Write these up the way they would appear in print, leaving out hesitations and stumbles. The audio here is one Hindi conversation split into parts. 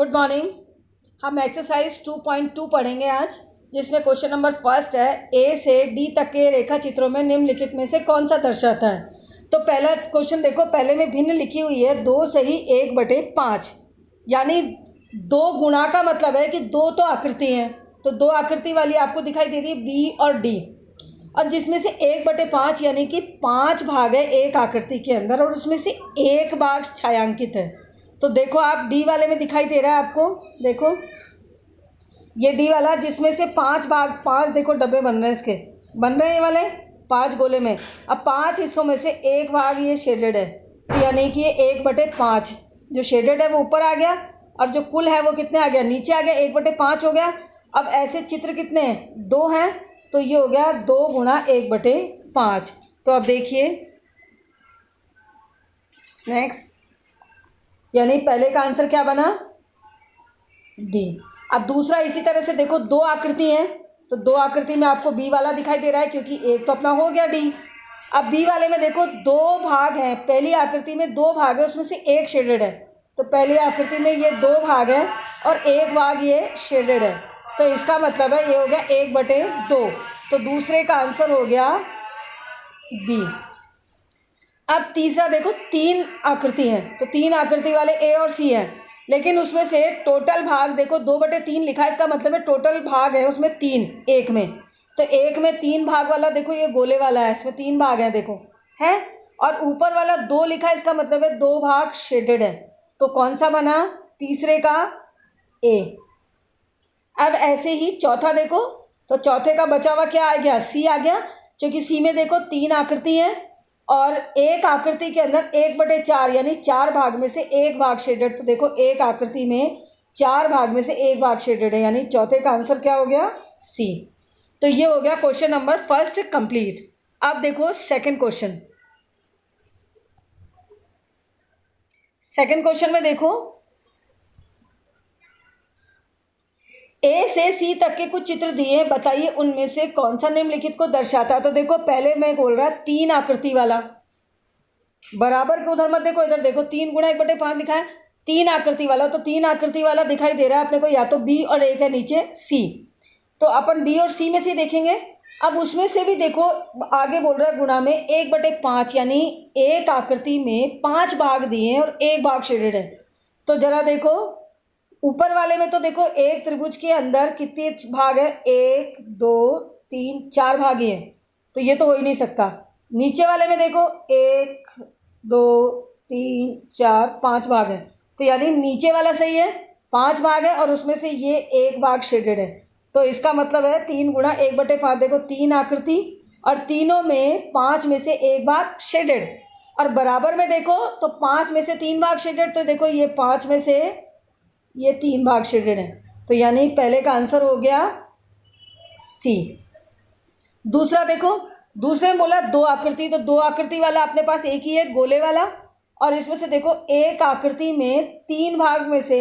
Good morning. हम एक्सरसाइज 2.2 पढ़ेंगे आज, जिसमें क्वेश्चन नंबर फर्स्ट है, ए से डी तक के रेखा चित्रों में निम्नलिखित में से कौन सा दर्शाता है। तो पहला क्वेश्चन देखो, पहले में भिन्न लिखी हुई है 2 सही 1/5, यानी 2 गुणा का मतलब है कि 2 तो आकृति हैं, तो 2 आकृति वाली आपको दिखाई दे रही है बी और डी, और जिसमें से 1/5 यानी कि 5 भाग है एक आकृति के अंदर, और उसमें से एक भाग छायांकित है। तो देखो आप डी वाले में दिखाई दे रहा है आपको, देखो ये डी वाला, जिसमें से 5 भाग, 5 देखो डब्बे बन रहे हैं, इसके बन रहे हैं ये वाले 5 गोले में। अब 5 हिस्सों में से एक भाग ये शेडेड है, तो यानी कि ये 1/5 जो शेडेड है वो ऊपर आ गया, और जो कुल है वो कितने आ गया, नीचे आ गया, 1/5 हो गया। अब ऐसे चित्र कितने हैं, 2 हैं, तो ये हो गया 2 गुणा 1/5। तो अब देखिए नेक्स्ट, यानी पहले का आंसर क्या बना, डी। अब दूसरा इसी तरह से देखो, 2 आकृति हैं, तो 2 आकृति में आपको बी वाला दिखाई दे रहा है, क्योंकि एक तो अपना हो गया डी। अब बी वाले में देखो 2 भाग हैं, पहली आकृति में 2 भाग है, उसमें से एक शेडेड है, तो पहली आकृति में ये 2 भाग है और एक भाग ये शेडेड है, तो इसका मतलब है ये हो गया 1/2। तो दूसरे का आंसर हो गया बी। अब तीसरा देखो, 3 आकृति हैं, तो 3 आकृति वाले ए और सी हैं, लेकिन उसमें से टोटल भाग देखो 2/3 लिखा है, इसका मतलब है टोटल भाग है उसमें 3 एक में। तो एक में 3 भाग वाला देखो ये गोले वाला है, इसमें 3 भाग हैं देखो है, और ऊपर वाला 2 लिखा है, इसका मतलब है 2 भाग शेडेड है। तो कौन सा बना, तीसरे का ए। अब ऐसे ही चौथा देखो, तो चौथे का बचा हुआ क्या आ गया, सी आ गया, क्योंकि सी में देखो 3 आकृति हैं और एक आकृति के अंदर 1/4 यानी 4 भाग में से एक भाग शेडेड। तो देखो एक आकृति में 4 भाग में से एक भाग शेडेड है, यानी चौथे का आंसर क्या हो गया, सी। तो ये हो गया क्वेश्चन नंबर फर्स्ट कंप्लीट। अब देखो सेकंड क्वेश्चन। सेकंड क्वेश्चन में देखो, ए से सी तक के कुछ चित्र दिए हैं, बताइए उनमें से कौन सा निम्नलिखित को दर्शाता है। तो देखो पहले मैं बोल रहा 3 आकृति वाला, बराबर के उधर मत देखो, इधर देखो 3 गुणा 1/5 लिखा है, 3 आकृति वाला, तो 3 आकृति वाला दिखाई दे रहा है अपने को, या तो बी और एक है नीचे सी, तो अपन बी और सी में से देखेंगे। अब उसमें से भी देखो आगे बोल रहा है गुणा में 1/5, यानी एक आकृति में 5 भाग दिए हैं और एक भाग शेडेड है। तो जरा देखो ऊपर वाले में, तो देखो एक त्रिभुज के अंदर कितने भाग है, 1 2 3 4 भाग ही हैं, तो ये तो हो ही नहीं सकता। नीचे वाले में देखो 1 2 3 4 5 भाग है, तो यानी नीचे वाला सही है, 5 भाग है और उसमें से ये एक भाग शेडेड है, तो इसका मतलब है 3 गुणा 1/5। देखो 3 आकृति और तीनों में 5 में से एक भाग शेडेड, और बराबर में देखो तो 5 में से 3 भाग शेडेड, तो देखो ये 5 में से ये 3 भाग शेडेड है, तो यानी पहले का आंसर हो गया सी। दूसरा देखो, दूसरे में बोला 2 आकृति, तो 2 आकृति वाला अपने पास एक ही है गोले वाला, और इसमें से देखो एक आकृति में 3 भाग में से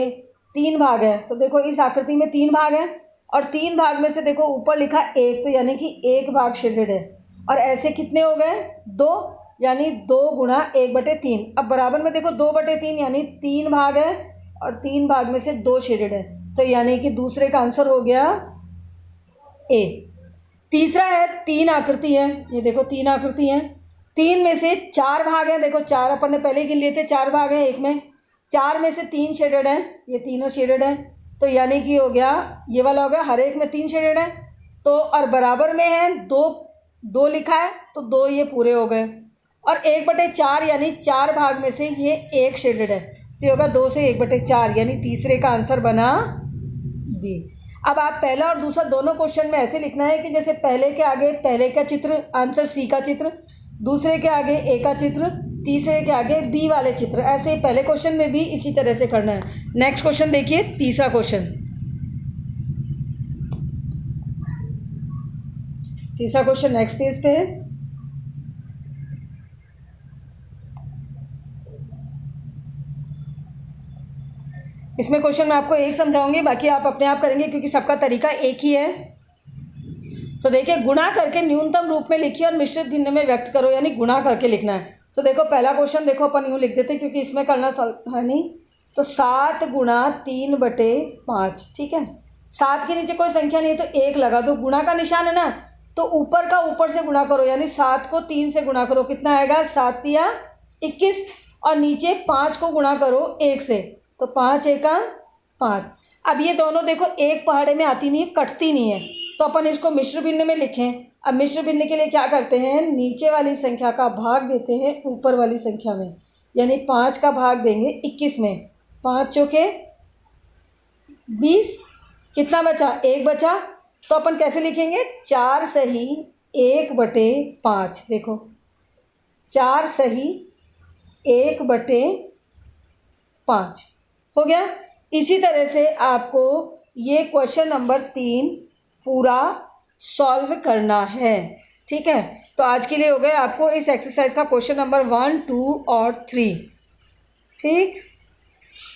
3 भाग है, तो देखो इस आकृति में 3 भाग है और 3 भाग में से देखो ऊपर लिखा 1, तो यानी कि एक भाग शेडेड है, और ऐसे कितने हो गए 2, यानी 2 गुणा 1/3। अब बराबर में देखो 2/3 यानी 3 भाग है और 3 भाग में से 2 शेडेड है, तो यानी कि दूसरे का आंसर हो गया ए। तीसरा है 3 आकृति है, ये देखो 3 आकृति हैं, 3 में से 4 भाग हैं, देखो 4 अपन ने पहले गिन लिए थे, 4 भाग हैं एक में, 4 में से 3 शेडेड हैं, ये तीनों शेडेड हैं, तो यानी कि हो गया ये वाला हो गया, हर एक में 3 शेडेड है, तो और बराबर में है 2 लिखा है, तो 2 ये पूरे हो गए, और 1/4 यानी 4 भाग में से ये एक शेडेड है, तो ये होगा 2 से 1/4, यानी तीसरे का आंसर बना बी। अब आप पहला और दूसरा दोनों क्वेश्चन में ऐसे लिखना है कि जैसे पहले के आगे पहले का चित्र आंसर सी का चित्र, दूसरे के आगे ए का चित्र, तीसरे के आगे बी वाले चित्र, ऐसे पहले क्वेश्चन में भी इसी तरह से करना है। नेक्स्ट क्वेश्चन देखिए, तीसरा क्वेश्चन। तीसरा क्वेश्चन नेक्स्ट पेज पे है। इसमें क्वेश्चन मैं आपको एक समझाऊंगी, बाकी आप अपने आप करेंगे क्योंकि सबका तरीका एक ही है। तो देखिए, गुणा करके न्यूनतम रूप में लिखिए और मिश्रित भिन्न में व्यक्त करो, यानी गुणा करके लिखना है। तो देखो पहला क्वेश्चन देखो अपन यूँ लिख देते क्योंकि इसमें करना है नहीं, तो 7 × 3/5, ठीक है। 7 के नीचे कोई संख्या नहीं है तो 1 लगा दो, गुणा का निशान है ना, तो ऊपर का ऊपर से गुणा करो, यानी 7 को 3 से गुणा करो, कितना आएगा 7 या 21, और नीचे 5 को गुणा करो 1 से, तो 5 एका 5। अब ये दोनों देखो एक पहाड़े में आती नहीं है, कटती नहीं है, तो अपन इसको मिश्र भिन्न में लिखें। अब मिश्र भिन्न के लिए क्या करते हैं, नीचे वाली संख्या का भाग देते हैं ऊपर वाली संख्या में, यानी 5 का भाग देंगे 21 में, 5 चौके 20, कितना बचा 1 बचा, तो अपन कैसे लिखेंगे 4 सही 1/5, देखो 4 सही 1/5 हो गया। इसी तरह से आपको ये क्वेश्चन नंबर 3 पूरा सॉल्व करना है, ठीक है। तो आज के लिए हो गए आपको इस एक्सरसाइज का क्वेश्चन नंबर 1, 2 और 3, ठीक।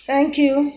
Thank you.